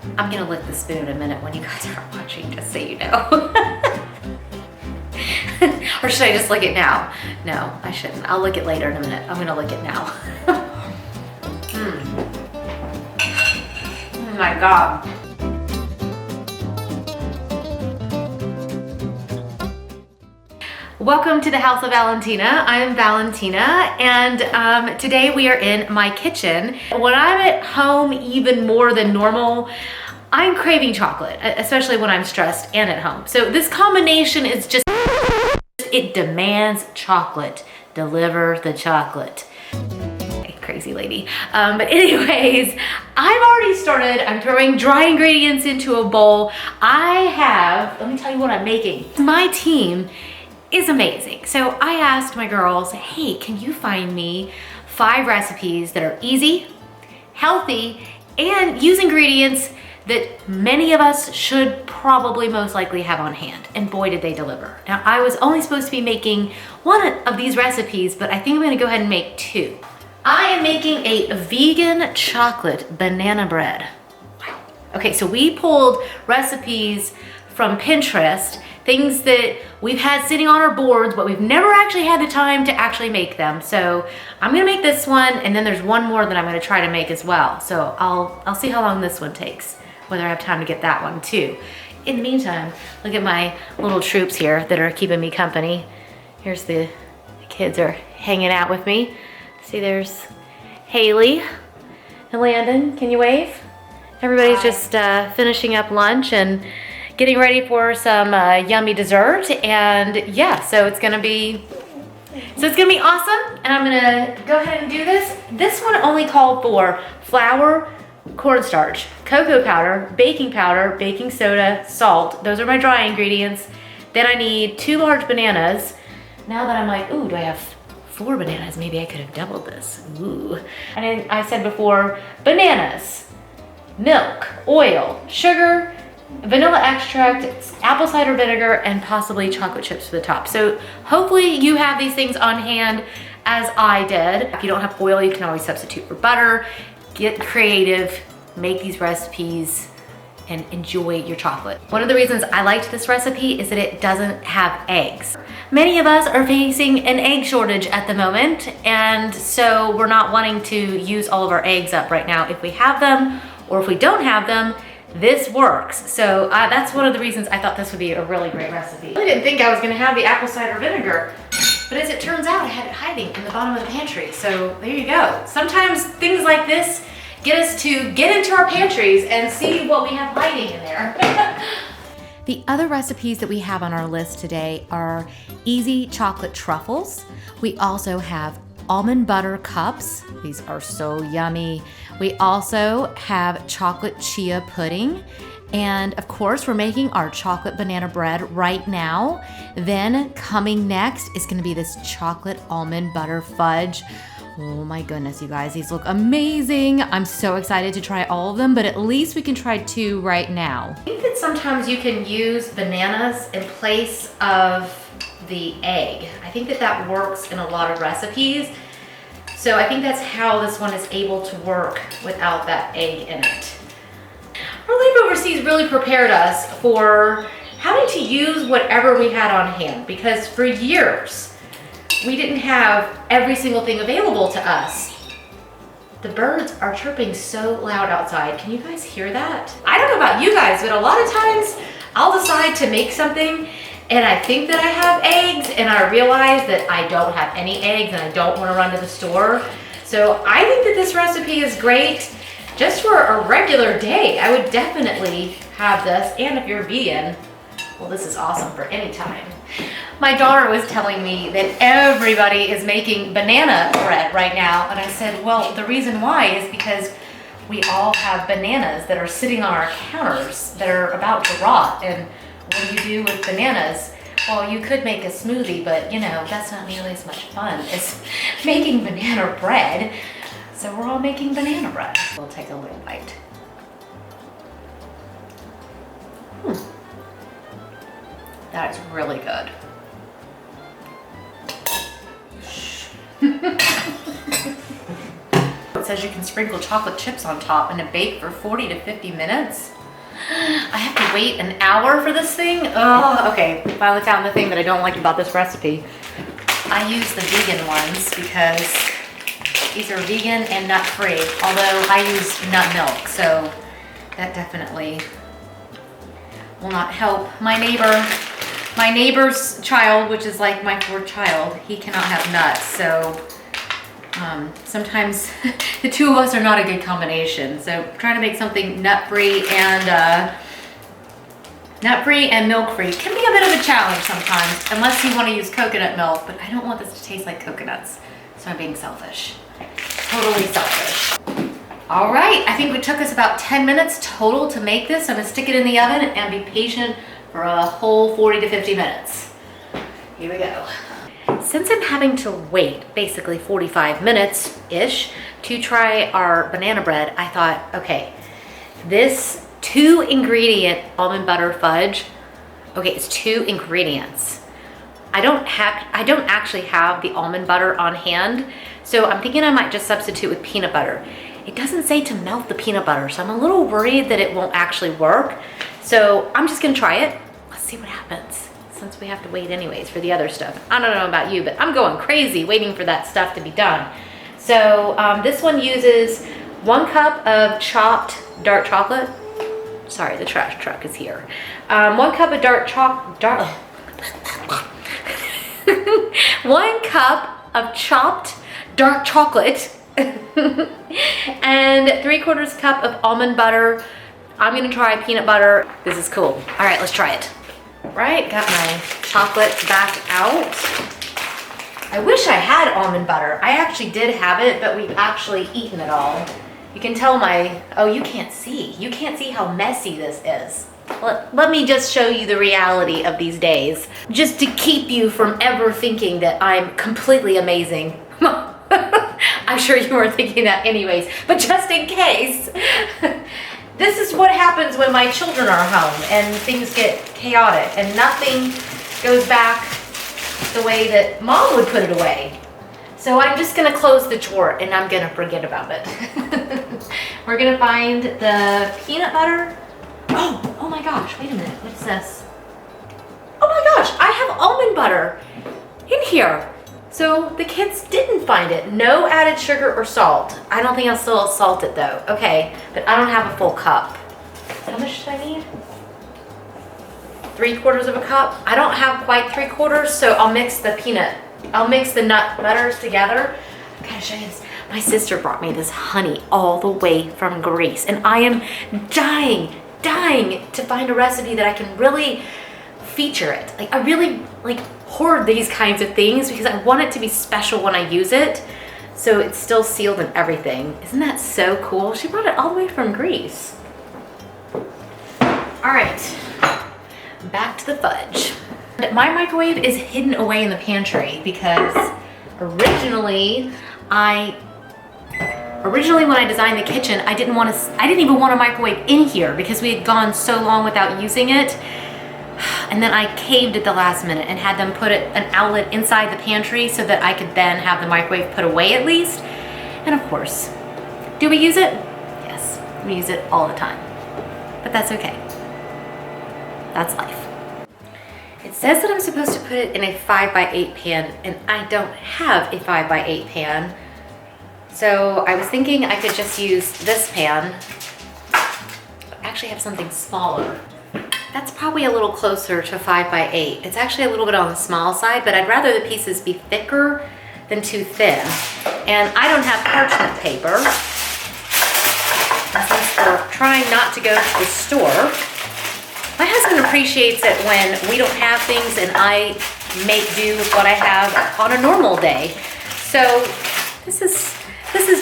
I'm gonna lick the spoon in a minute when you guys are watching, just so you know. Or should I just lick it now? No, I shouldn't. I'll lick it later in a minute. I'm gonna lick it now. Oh my God. Welcome to the House of Valentina. I'm Valentina, and today we are in my kitchen. When I'm at home even more than normal, I'm craving chocolate, especially when I'm stressed and at home. So this combination is just, it demands chocolate. Deliver the chocolate. Crazy lady. But anyways, I've already started. I'm throwing dry ingredients into a bowl. let me tell you what I'm making. My team is amazing. So I asked my girls, hey, can you find me 5 recipes that are easy, healthy, and use ingredients that many of us should probably most likely have on hand. And boy, did they deliver. Now, I was only supposed to be making 1 of these recipes, but I think I'm gonna go ahead and make 2. I am making a vegan chocolate banana bread. Wow. Okay, so we pulled recipes from Pinterest, things that we've had sitting on our boards, but we've never actually had the time to actually make them. So I'm gonna make this one, and then there's 1 more that I'm gonna try to make as well. So I'll see how long this one takes, whether I have time to get that one too. In the meantime, look at my little troops here that are keeping me company. Here's the kids are hanging out with me. See, there's Haley and Landon. Can you wave? Everybody's just finishing up lunch and getting ready for some yummy dessert. And yeah, so it's gonna be awesome. And I'm gonna go ahead and do this. This one only called for flour, cornstarch, cocoa powder, baking soda, salt. Those are my dry ingredients. Then I need 2 large bananas. Now that I'm like, ooh, do I have 4 bananas? Maybe I could have doubled this. Ooh. And then I said before, bananas, milk, oil, sugar, vanilla extract, apple cider vinegar, and possibly chocolate chips for the top. So hopefully you have these things on hand as I did. If you don't have oil, you can always substitute for butter. Get creative, make these recipes, and enjoy your chocolate. One of the reasons I liked this recipe is that it doesn't have eggs. Many of us are facing an egg shortage at the moment, and so we're not wanting to use all of our eggs up right now. If we have them, or if we don't have them, this works. So that's one of the reasons I thought this would be a really great recipe. I didn't think I was gonna have the apple cider vinegar, but as it turns out, I had it hiding in the bottom of the pantry. So there you go. Sometimes things like this get us to get into our pantries and see what we have hiding in there. The other recipes that we have on our list today are easy chocolate truffles. We also have almond butter cups. These are so yummy. We also have chocolate chia pudding. And of course, we're making our chocolate banana bread right now. Then coming next is gonna be this chocolate almond butter fudge. Oh my goodness, you guys, these look amazing. I'm so excited to try all of them, but at least we can try 2 right now. I think that sometimes you can use bananas in place of the egg. I think that works in a lot of recipes. So I think that's how this one is able to work without that egg in it. Our life overseas really prepared us for having to use whatever we had on hand, because for years, we didn't have every single thing available to us. The birds are chirping so loud outside. Can you guys hear that? I don't know about you guys, but a lot of times I'll decide to make something and I think that I have eggs and I realize that I don't have any eggs and I don't want to run to the store. So I think that this recipe is great just for a regular day. I would definitely have this, and if you're vegan, well, this is awesome for any time. My daughter was telling me that everybody is making banana bread right now, and I said, well, the reason why is because we all have bananas that are sitting on our counters that are about to rot. And what do you do with bananas? Well, you could make a smoothie, but you know, that's not nearly as much fun as making banana bread. So we're all making banana bread. We'll take a little bite. That is really good. says you can sprinkle chocolate chips on top and bake for 40 to 50 minutes. I have to wait an hour for this thing? Oh, okay. Finally found the thing that I don't like about this recipe. I use the vegan ones because these are vegan and nut-free, although I use nut milk, so that definitely will not help. My neighbor's child, which is like my fourth child, he cannot have nuts, so sometimes the two of us are not a good combination. So trying to make something nut-free and milk-free can be a bit of a challenge sometimes, unless you want to use coconut milk, but I don't want this to taste like coconuts, so I'm being selfish. Totally selfish. All right, I think it took us about 10 minutes total to make this. I'm gonna stick it in the oven and be patient for a whole 40 to 50 minutes. Here we go. Since I'm having to wait basically 45 minutes-ish to try our banana bread, I thought, okay, this 2-ingredient almond butter fudge, okay, it's 2 ingredients. I don't actually have the almond butter on hand, so I'm thinking I might just substitute with peanut butter. It doesn't say to melt the peanut butter, so I'm a little worried that it won't actually work. So I'm just gonna try it. Let's see what happens, since we have to wait anyways for the other stuff. I don't know about you, but I'm going crazy waiting for that stuff to be done. So this one uses 1 cup of chopped dark chocolate. Sorry, the trash truck is here. 1 cup of 1 cup of chopped dark chocolate and 3/4 cup of almond butter. I'm gonna try peanut butter. This is cool. All right, let's try it. Right, got my chocolate back out. I wish I had almond butter. I actually did have it, but we've actually eaten it all. You can tell oh, you can't see. You can't see how messy this is. Let me just show you the reality of these days, just to keep you from ever thinking that I'm completely amazing. I'm sure you weren't thinking that anyways, but just in case. This is what happens when my children are home and things get chaotic and nothing goes back the way that Mom would put it away. So I'm just gonna close the drawer and I'm gonna forget about it. We're gonna find the peanut butter. Oh my gosh, wait a minute, what's this? Oh my gosh, I have almond butter in here. So the kids didn't find it. No added sugar or salt. I don't think I'll still salt it though. Okay, but I don't have a full cup. How much should I need? 3/4 of a cup. I don't have quite 3/4, so I'll mix the nut butters together. I gotta show you this. My sister brought me this honey all the way from Greece, and I am dying to find a recipe that I can really feature it. Like, I really hoard these kinds of things because I want it to be special when I use it, so it's still sealed and everything. Isn't that so cool? She brought it all the way from Greece. All right, back to the fudge. My microwave is hidden away in the pantry because originally when I designed the kitchen, I didn't even want a microwave in here because we had gone so long without using it. And then I caved at the last minute and had them put an outlet inside the pantry so that I could then have the microwave put away at least. And of course, do we use it? Yes, we use it all the time. But that's okay. That's life. It says that I'm supposed to put it in a 5x8 pan, and I don't have a 5x8 pan. So I was thinking I could just use this pan, but actually have something smaller. That's probably a little closer to 5x8. It's actually a little bit on the small side, but I'd rather the pieces be thicker than too thin. And I don't have parchment paper. And since we're trying not to go to the store, my husband appreciates it when we don't have things and I make do with what I have on a normal day. So this is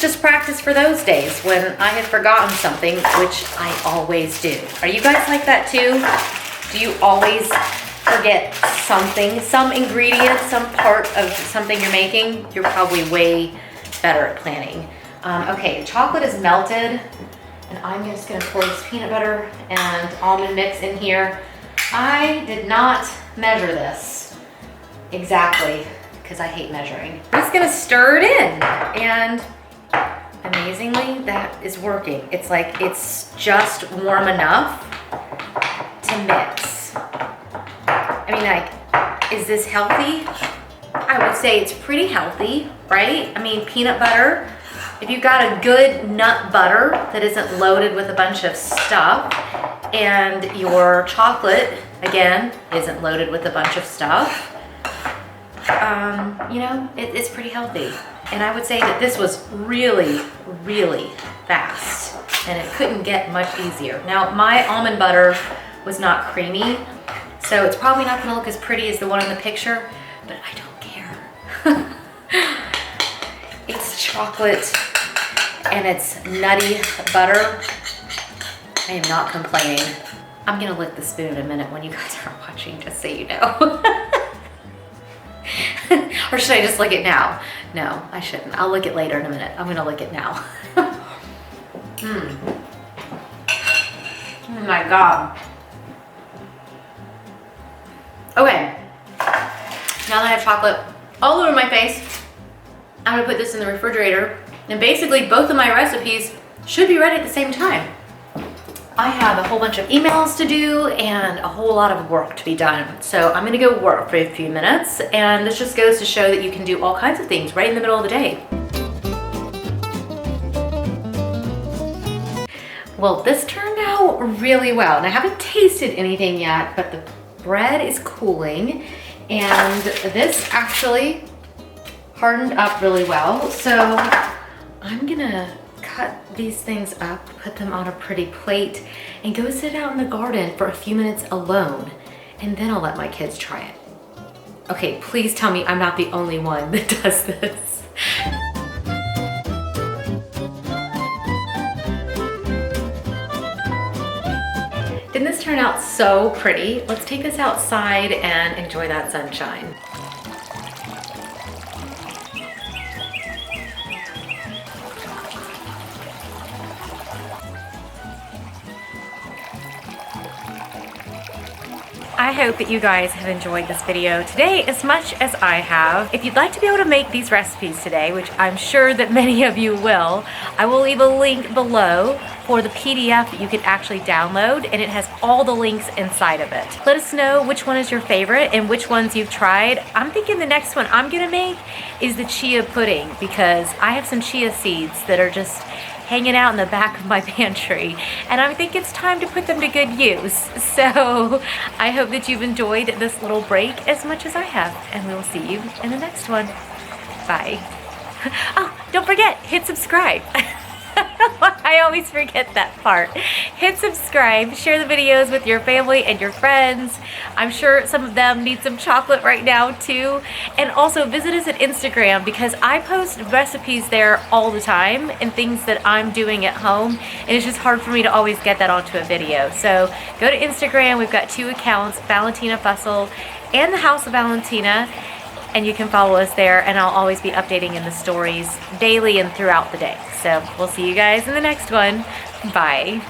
just practice for those days when I have forgotten something, which I always do. Are you guys like that too? Do you always forget something, some ingredient, some part of something you're making? You're probably way better at planning. Okay, chocolate is melted, and I'm just gonna pour this peanut butter and almond mix in here. I did not measure this exactly because I hate measuring. I'm just gonna stir it in, and amazingly, that is working. It's like, it's just warm enough to mix. I mean, like, is this healthy? I would say it's pretty healthy, right? I mean, peanut butter, if you've got a good nut butter that isn't loaded with a bunch of stuff, and your chocolate, again, isn't loaded with a bunch of stuff, you know, it's pretty healthy. And I would say that this was really, really fast, and it couldn't get much easier. Now, my almond butter was not creamy, so it's probably not gonna look as pretty as the one in the picture, but I don't care. It's chocolate and it's nutty butter. I am not complaining. I'm gonna lick the spoon in a minute when you guys are watching, just so you know. Or should I just lick it now? No, I shouldn't. I'll lick it later in a minute. I'm gonna lick it now. Oh my God. Okay, now that I have chocolate all over my face, I'm gonna put this in the refrigerator, and basically both of my recipes should be ready at the same time. I have a whole bunch of emails to do and a whole lot of work to be done. So I'm gonna go work for a few minutes, and this just goes to show that you can do all kinds of things right in the middle of the day. Well, this turned out really well, and I haven't tasted anything yet, but the bread is cooling, and this actually hardened up really well. So I'm gonna cut these things up, put them on a pretty plate, and go sit out in the garden for a few minutes alone, and then I'll let my kids try it. Okay, please tell me I'm not the only one that does this. Didn't this turn out so pretty? Let's take this outside and enjoy that sunshine. I hope that you guys have enjoyed this video today as much as I have. If you'd like to be able to make these recipes today, which I'm sure that many of you will, I will leave a link below for the PDF that you can actually download, and it has all the links inside of it. Let us know which one is your favorite and which ones you've tried. I'm thinking the next one I'm gonna make is the chia pudding, because I have some chia seeds that are just hanging out in the back of my pantry, and I think it's time to put them to good use. So I hope that you've enjoyed this little break as much as I have, and we will see you in the next one. Bye. Oh, don't forget, hit subscribe. I always forget that part. Hit subscribe, share the videos with your family and your friends. I'm sure some of them need some chocolate right now too. And also visit us at Instagram, because I post recipes there all the time and things that I'm doing at home, and it's just hard for me to always get that onto a video. So go to Instagram. We've got 2 accounts, Valentina Fussell and the House of Valentina, and you can follow us there, and I'll always be updating in the stories daily and throughout the day. So we'll see you guys in the next one. Bye.